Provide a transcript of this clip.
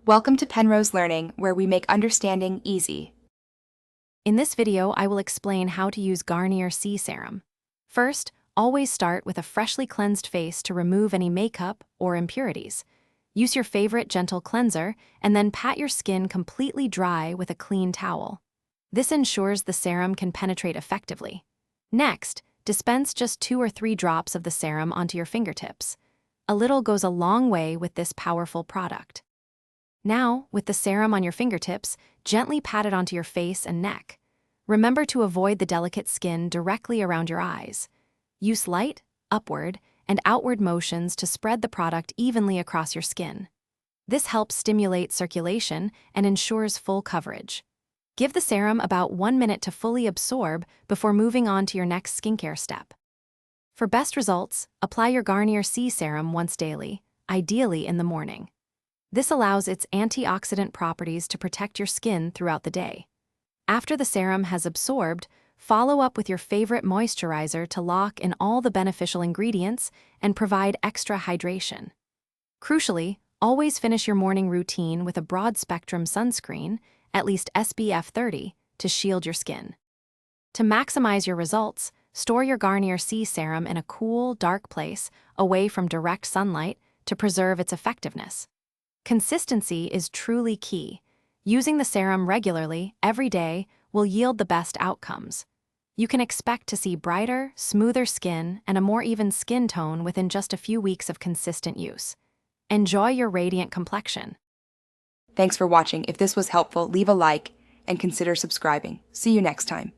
Welcome to Penrose Learning, where we make understanding easy. In this video, I will explain how to use Garnier C serum. First, always start with a freshly cleansed face to remove any makeup or impurities. Use your favorite gentle cleanser and then pat your skin completely dry with a clean towel. This ensures the serum can penetrate effectively. Next, dispense just 2 or 3 drops of the serum onto your fingertips. A little goes a long way with this powerful product. Now, with the serum on your fingertips, gently pat it onto your face and neck. Remember to avoid the delicate skin directly around your eyes. Use light, upward, and outward motions to spread the product evenly across your skin. This helps stimulate circulation and ensures full coverage. Give the serum about 1 minute to fully absorb before moving on to your next skincare step. For best results, apply your Garnier C serum once daily, ideally in the morning. This allows its antioxidant properties to protect your skin throughout the day. After the serum has absorbed, follow up with your favorite moisturizer to lock in all the beneficial ingredients and provide extra hydration. Crucially, always finish your morning routine with a broad-spectrum sunscreen, at least SPF 30, to shield your skin. To maximize your results, store your Garnier C serum in a cool, dark place away from direct sunlight to preserve its effectiveness. Consistency is truly key. Using the serum regularly, every day, will yield the best outcomes. You can expect to see brighter, smoother skin and a more even skin tone within just a few weeks of consistent use. Enjoy your radiant complexion. Thanks for watching. If this was helpful, leave a like and consider subscribing. See you next time.